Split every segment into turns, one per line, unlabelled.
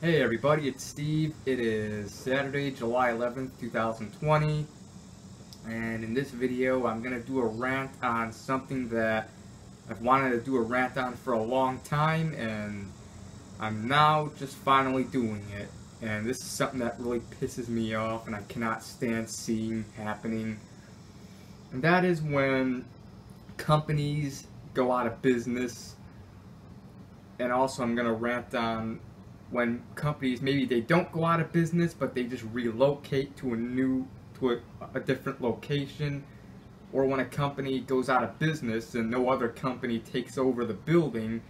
Hey everybody, it's Steve. It is Saturday, July 11th, 2020, and in this video I'm going to do a rant on something that I've wanted to do a rant on for a long time, and I'm now just finally doing it. And this is something that really pisses me off and I cannot stand seeing happening. And that is when companies go out of business. And also I'm going to rant on when companies, maybe they don't go out of business, but they just relocate to a different location, or when a company goes out of business and no other company takes over the building,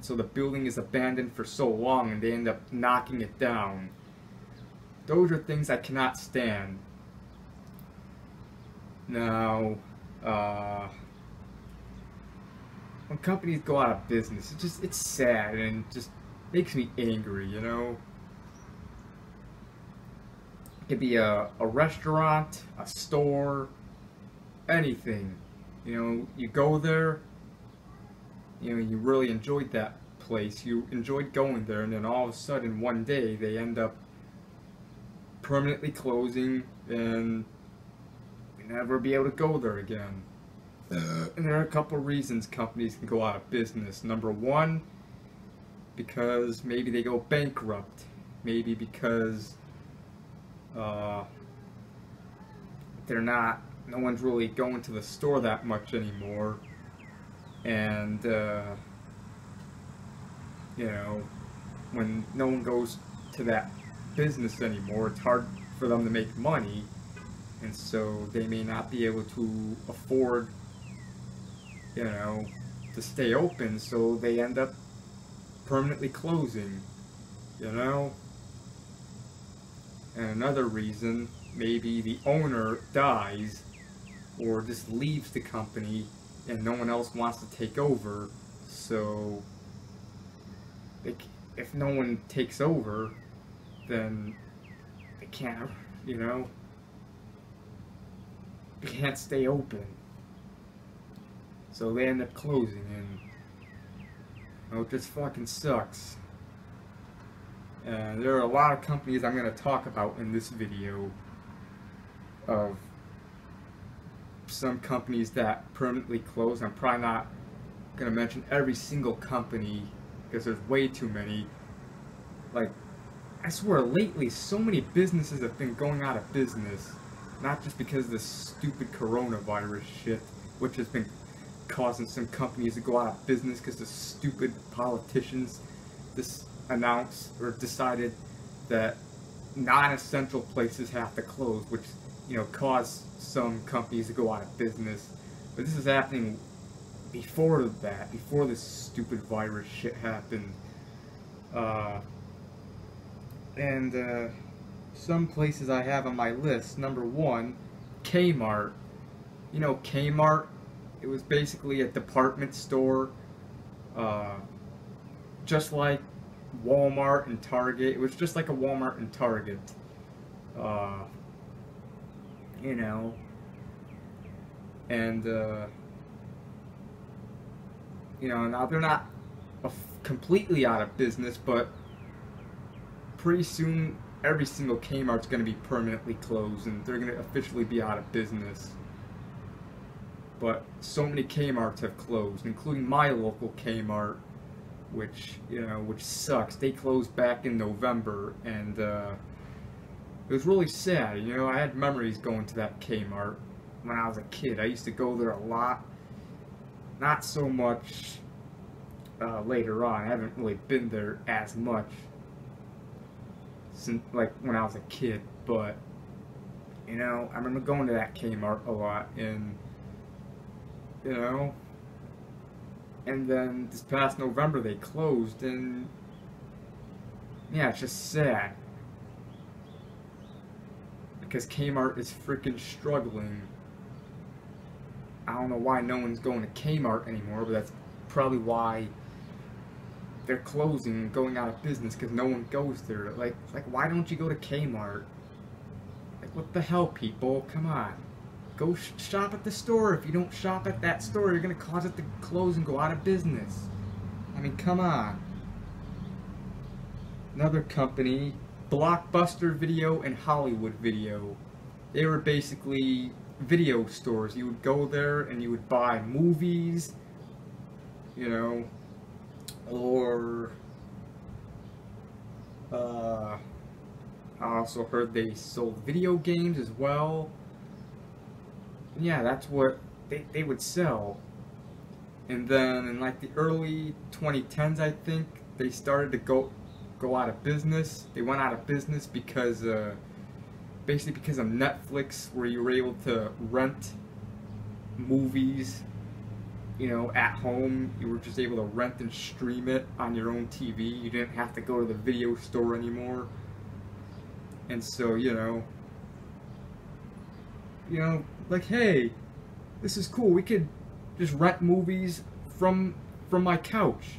so the building is abandoned for so long and they end up knocking it down. Those are things I cannot stand. Now, when companies go out of business, it's sad and just makes me angry, you know. It could be a restaurant, a store, anything. You know, you go there, you know, you really enjoyed that place, you enjoyed going there, and then all of a sudden one day they end up permanently closing and you never be able to go there again. And there are a couple of reasons companies can go out of business. Number one, because maybe they go bankrupt, maybe because no one's really going to the store that much anymore, and you know, when no one goes to that business anymore, it's hard for them to make money, and so they may not be able to afford, you know, to stay open, so they end up permanently closing, you know. And another reason, maybe the owner dies or just leaves the company and no one else wants to take over, so if no one takes over, then they can't, you know, they can't stay open, so they end up closing. And oh, it just fucking sucks. And there are a lot of companies I'm going to talk about in this video, of some companies that permanently close. I'm probably not going to mention every single company because there's way too many. Like, I swear lately so many businesses have been going out of business, not just because of this stupid coronavirus shit, which has been causing some companies to go out of business because the stupid politicians announced or decided that non-essential places have to close, which, you know, caused some companies to go out of business. But this is happening before that, before this stupid virus shit happened. Some places I have on my list. Number one, Kmart. You know, Kmart, it was basically a department store, just like Walmart and Target. It was just like a Walmart and Target, you know, and you know, now they're not completely out of business, but pretty soon every single Kmart's going to be permanently closed and they're going to officially be out of business. But so many Kmart's have closed, including my local Kmart, which, you know, which sucks. They closed back in November, and it was really sad. You know, I had memories going to that Kmart when I was a kid. I used to go there a lot. Not so much later on. I haven't really been there as much since, like, when I was a kid. But, you know, I remember going to that Kmart a lot, and, you know, and then this past November they closed, and yeah, it's just sad because Kmart is freaking struggling. I don't know why no one's going to Kmart anymore, but that's probably why they're closing and going out of business, because no one goes there. Like why don't you go to Kmart? Like, what the hell, people? Come on. Go shop at the store. If you don't shop at that store, you're going to cause it to close and go out of business. I mean, come on. Another company, Blockbuster Video and Hollywood Video. They were basically video stores. You would go there and you would buy movies, you know, or I also heard they sold video games as well. Yeah, that's what they would sell. And then in like the early 2010s, I think, they started to go out of business. They went out of business because basically because of Netflix, where you were able to rent movies, you know, at home. You were just able to rent and stream it on your own TV. You didn't have to go to the video store anymore. And so, you know, like, hey, this is cool. We could just rent movies from my couch.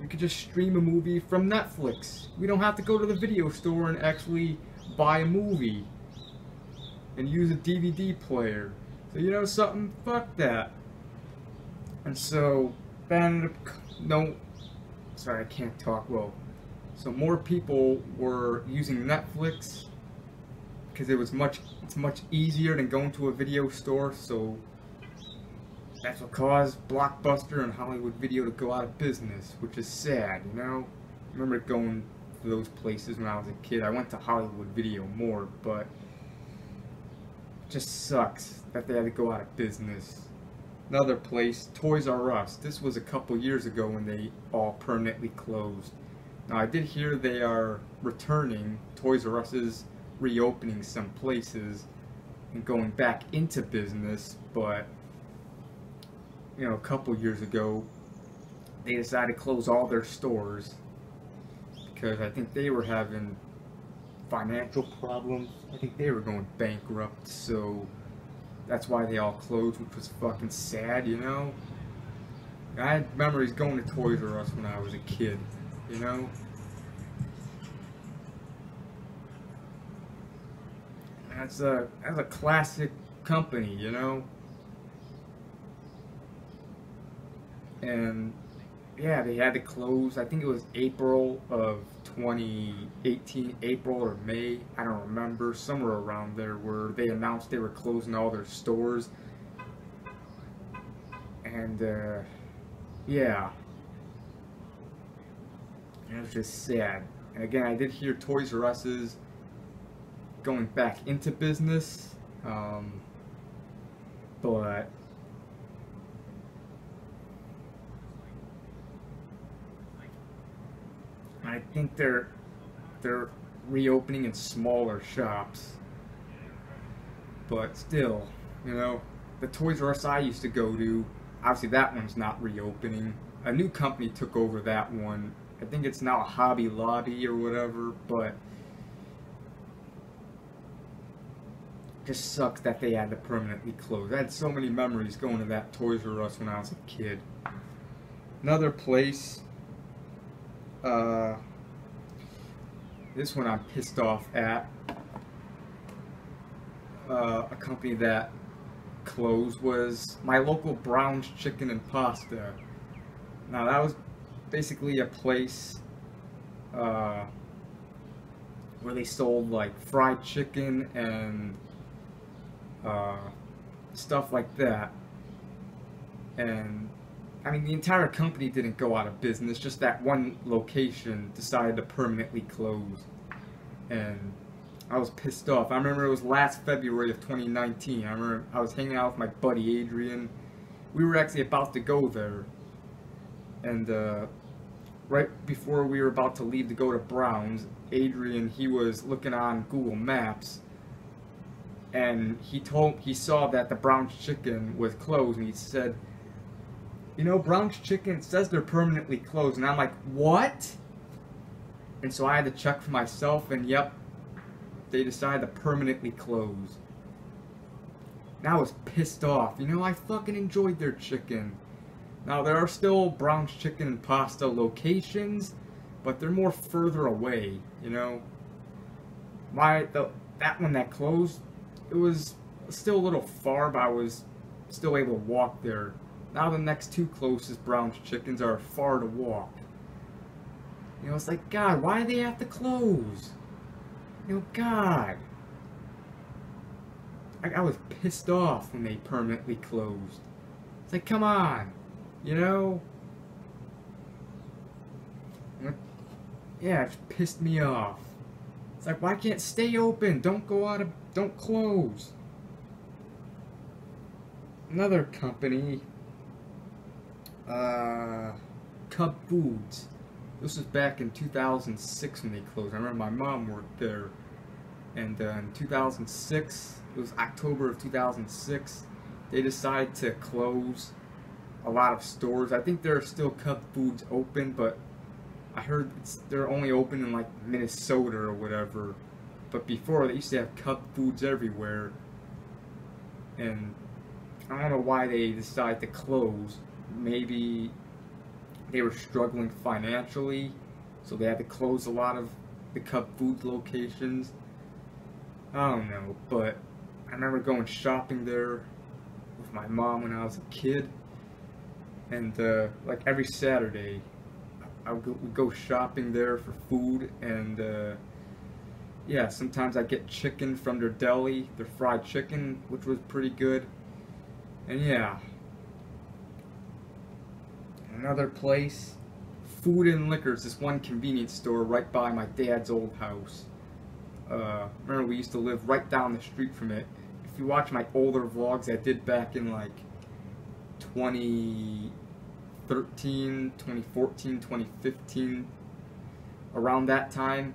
We could just stream a movie from Netflix. We don't have to go to the video store and actually buy a movie and use a DVD player. So, you know something? Fuck that. And so that ended up, sorry, I can't talk well. So more people were using Netflix because it's much easier than going to a video store. So that's what caused Blockbuster and Hollywood Video to go out of business, which is sad, you know? I remember going to those places when I was a kid. I went to Hollywood Video more, but it just sucks that they had to go out of business. Another place, Toys R Us. This was a couple years ago when they all permanently closed. Now I did hear they are returning. Toys R Us is reopening some places and going back into business, but you know, a couple years ago they decided to close all their stores because I think they were having financial problems. I think they were going bankrupt, so that's why they all closed, which was fucking sad, you know? I had memories going to Toys R Us when I was a kid, you know? That's a classic company, you know? And yeah, they had to close. I think it was April of 2018, April or May, I don't remember, somewhere around there, where they announced they were closing all their stores. And yeah, it was just sad. And again, I did hear Toys R Us is going back into business, but I think they're reopening in smaller shops. But still, you know, the Toys R Us I used to go to, obviously that one's not reopening. A new company took over that one. I think it's now Hobby Lobby or whatever, but it just sucks that they had to permanently close. I had so many memories going to that Toys R Us when I was a kid. Another place, this one I'm pissed off at. A company that closed was my local Brown's Chicken and Pasta. Now that was basically a place where they sold like fried chicken and stuff like that. And I mean, the entire company didn't go out of business, just that one location decided to permanently close. And I was pissed off. I remember it was last February of 2019. I remember I was hanging out with my buddy Adrian. We were actually about to go there. And right before we were about to leave to go to Brown's, Adrian, he was looking on Google Maps. And he saw that the Brown's Chicken was closed, and he said, you know, Brown's Chicken says they're permanently closed. And I'm like, what? And so I had to check for myself, and yep, they decided to permanently close. And I was pissed off. You know, I fucking enjoyed their chicken. Now, there are still Brown's Chicken and Pasta locations, but they're more further away, you know. That one that closed, it was still a little far, but I was still able to walk there. Now the next two closest Brown's Chickens are far to walk. You know, it's like, God, why do they have to close? You know, God. I was pissed off when they permanently closed. It's like, come on. You know? Yeah, it just pissed me off. It's like, why can't it stay open? Don't close. Another company, Cub Foods. This was back in 2006 when they closed. I remember my mom worked there. And in 2006, it was October of 2006, they decided to close a lot of stores. I think there are still Cub Foods open, but I heard they're only open in like Minnesota or whatever. But before, they used to have Cub Foods everywhere. And I don't know why they decided to close. Maybe they were struggling financially, so they had to close a lot of the Cub Foods locations. I don't know, but I remember going shopping there with my mom when I was a kid. And like every Saturday, we'd go shopping there for food. And yeah, sometimes I'd get chicken from their deli, their fried chicken, which was pretty good. And yeah, another place, Food and Liquors, this one convenience store right by my dad's old house. Remember, we used to live right down the street from it. If you watch my older vlogs I did back in like 2013, 2014, 2015, around that time,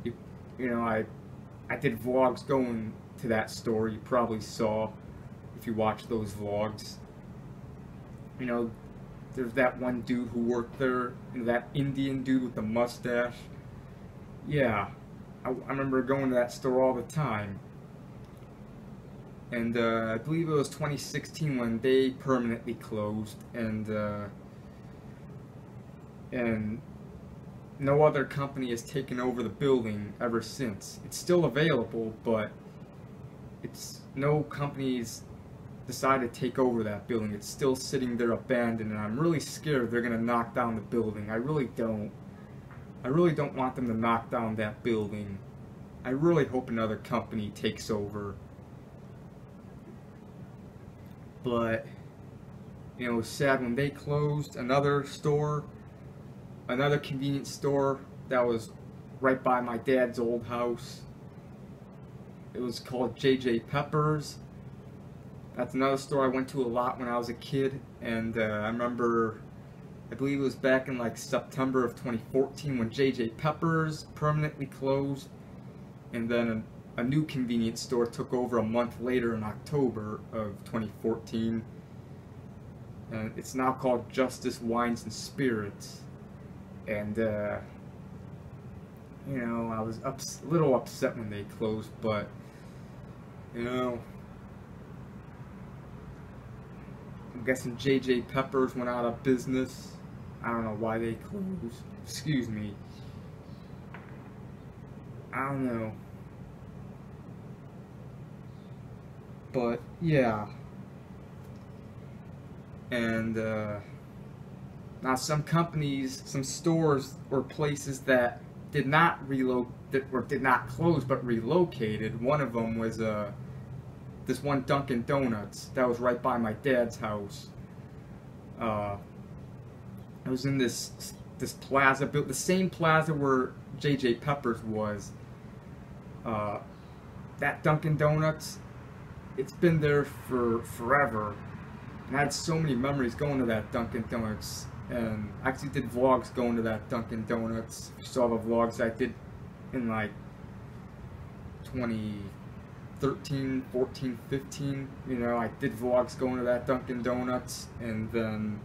you know, I did vlogs going to that store. You probably saw if you watched those vlogs. You know, there's that one dude who worked there, you know, that Indian dude with the mustache. Yeah, I remember going to that store all the time. And I believe it was 2016 when they permanently closed, and no other company has taken over the building ever since. It's still available, but no companies decided to take over that building. It's still sitting there abandoned, and I'm really scared they're gonna knock down the building. I really don't want them to knock down that building. I really hope another company takes over. But, you know, it was sad when they closed. Another store, another convenience store that was right by my dad's old house. It was called J.J. Pepper's. That's another store I went to a lot when I was a kid. And I remember, I believe it was back in like September of 2014 when J.J. Pepper's permanently closed. And then a new convenience store took over a month later in October of 2014. And it's now called Justice Wines and Spirits. And, you know, I was a little upset when they closed, but, you know, I'm guessing J.J. Pepper's went out of business. I don't know why they closed. Excuse me. I don't know. But, yeah. And, now some companies, some stores or places that did not did not close but relocated. One of them was, this one Dunkin' Donuts that was right by my dad's house. It was in this plaza, built the same plaza where J.J. Pepper's was. That Dunkin' Donuts, it's been there for forever, and I had so many memories going to that Dunkin' Donuts. And I actually did vlogs going to that Dunkin' Donuts. You saw the vlogs I did in like 2013, 14, 15. You know, I did vlogs going to that Dunkin' Donuts. And then,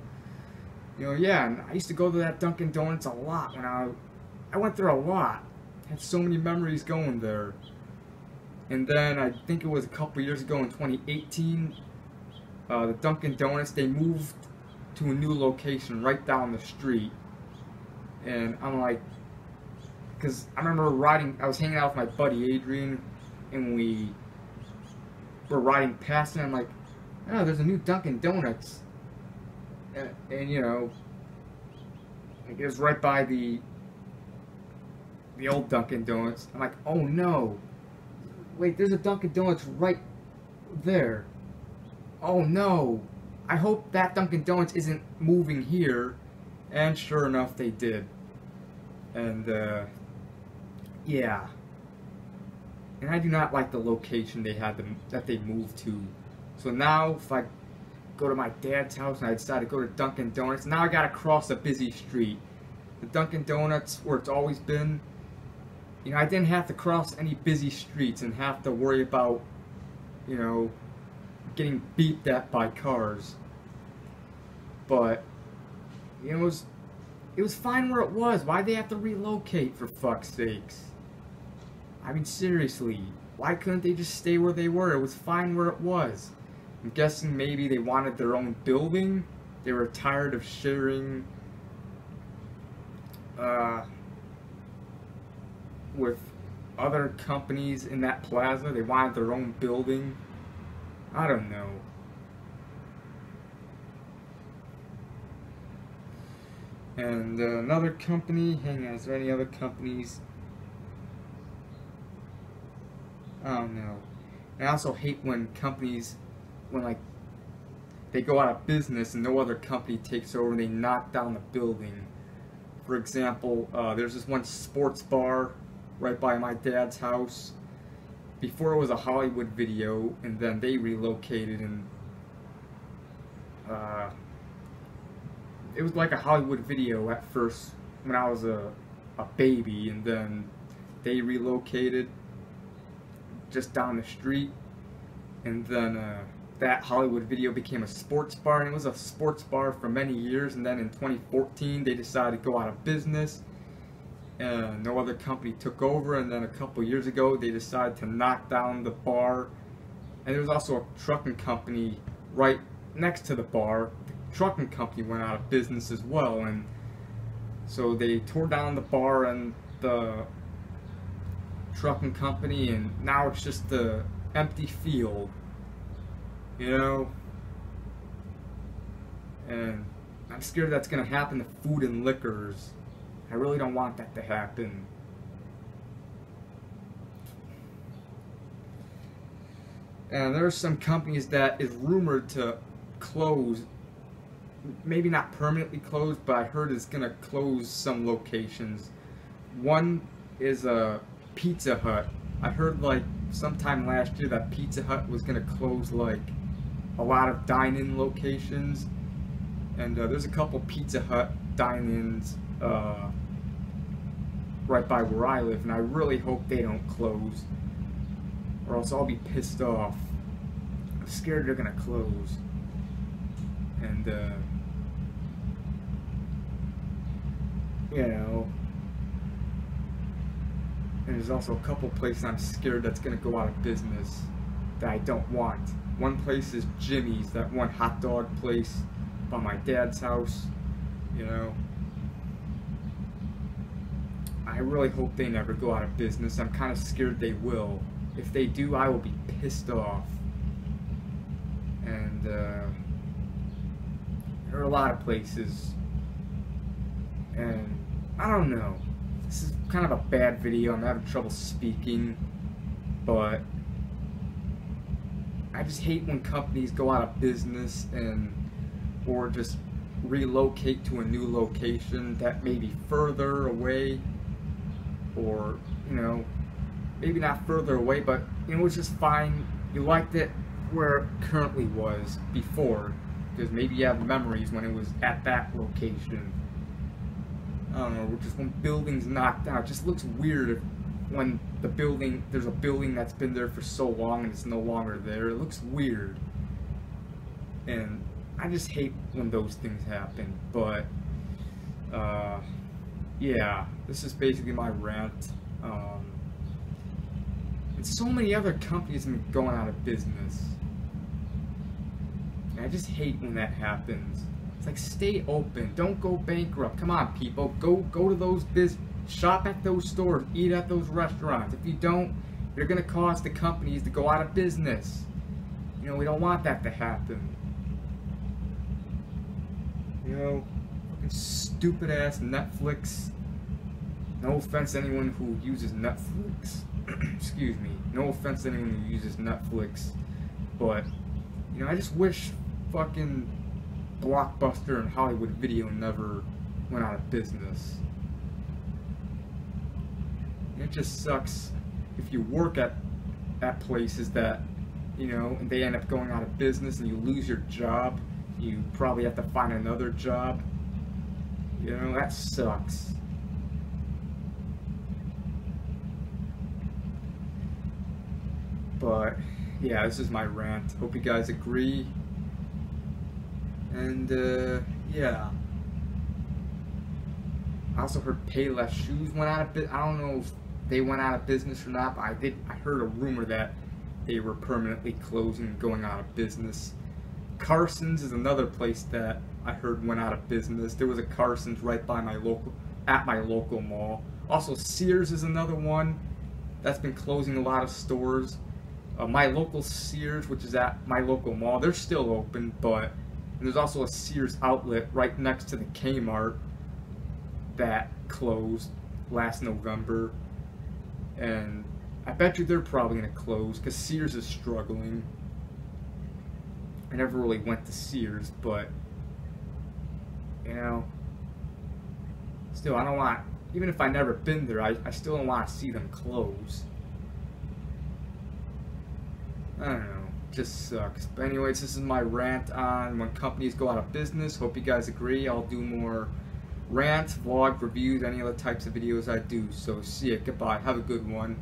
you know, yeah, and I used to go to that Dunkin' Donuts a lot when I went there a lot. I had so many memories going there. And then I think it was a couple years ago in 2018, the Dunkin' Donuts, they moved to a new location right down the street. And I'm like, because I remember I was hanging out with my buddy Adrian, and we were riding past, and I'm like, oh, there's a new Dunkin' Donuts. And you know, it was right by the the old Dunkin' Donuts. I'm like, oh no, wait, there's a Dunkin' Donuts right there. Oh no, I hope that Dunkin' Donuts isn't moving here. And sure enough, they did. And yeah. And I do not like the location that they moved to. So now, if I go to my dad's house and I decide to go to Dunkin' Donuts, now I gotta cross a busy street. The Dunkin' Donuts, where it's always been, you know, I didn't have to cross any busy streets and have to worry about, you know, getting beeped at by cars. But, you know, it was fine where it was. Why'd they have to relocate, for fuck's sakes? I mean, seriously, why couldn't they just stay where they were? It was fine where it was. I'm guessing maybe they wanted their own building. They were tired of sharing with other companies in that plaza. They wanted their own building. I don't know. And another company, hang on, is there any other companies? I don't know. And I also hate when companies, when like, they go out of business and no other company takes over and they knock down the building. For example, there's this one sports bar right by my dad's house. Before it was a Hollywood Video, and then they relocated, and it was like a Hollywood Video at first when I was a baby, and then they relocated just down the street, and then that Hollywood Video became a sports bar, and it was a sports bar for many years, and then in 2014 they decided to go out of business, and no other company took over, and then a couple years ago they decided to knock down the bar, and there was also a trucking company right next to the bar. The trucking company went out of business as well, and so they tore down the bar and the trucking company, and now it's just the empty field, you know. And I'm scared that's gonna happen to food and liquors. I really don't want that to happen. And there are some companies that is rumored to close, maybe not permanently close, but I heard it's gonna close some locations. One is a Pizza Hut. I heard like sometime last year that Pizza Hut was gonna close like a lot of dine-in locations, and there's a couple Pizza Hut dine-ins right by where I live, and I really hope they don't close, or else I'll be pissed off. I'm scared they're gonna close. And you know, and there's also a couple places I'm scared that's gonna go out of business that I don't want. One place is Jimmy's, that one hot dog place by my dad's house, you know. I really hope they never go out of business. I'm kind of scared they will. If they do, I will be pissed off. And there are a lot of places, and I don't know. This is kind of a bad video. I'm having trouble speaking, but I just hate when companies go out of business or just relocate to a new location that may be further away, or, you know, maybe not further away, but, you know, it's just fine. You liked it where it currently was before, because maybe you have memories when it was at that location. I don't know, just when buildings knocked down, it just looks weird when there's a building that's been there for so long and it's no longer there. It looks weird. And I just hate when those things happen, but, yeah, this is basically my rant. And so many other companies have been going out of business. And I just hate when that happens. It's like, stay open, don't go bankrupt. Come on, people, go to those shop at those stores, eat at those restaurants. If you don't, you're gonna cause the companies to go out of business. You know, we don't want that to happen. You know, fucking stupid ass Netflix. No offense to anyone who uses Netflix. Excuse me. No offense to anyone who uses Netflix. But, you know, I just wish fucking Blockbuster and Hollywood Video never went out of business. It just sucks if you work at places that, you know, and they end up going out of business and you lose your job. You probably have to find another job. You know, that sucks. But, yeah, this is my rant. Hope you guys agree. And, yeah. I also heard Payless Shoes went out of business. I don't know if they went out of business or not, but I heard a rumor that they were permanently closing and going out of business. Carson's is another place that I heard went out of business. There was a Carson's right by my local mall. Also, Sears is another one that's been closing a lot of stores. My local Sears, which is at my local mall, they're still open, but there's also a Sears outlet right next to the Kmart that closed last November, and I bet you they're probably going to close because Sears is struggling. I never really went to Sears, but, you know, still, I don't want, even if I've never been there, I still don't want to see them close. I don't know, it just sucks. But anyways, this is my rant on when companies go out of business. Hope you guys agree. I'll do more rants, vlog, reviews, any other types of videos I do. So see ya, goodbye, have a good one.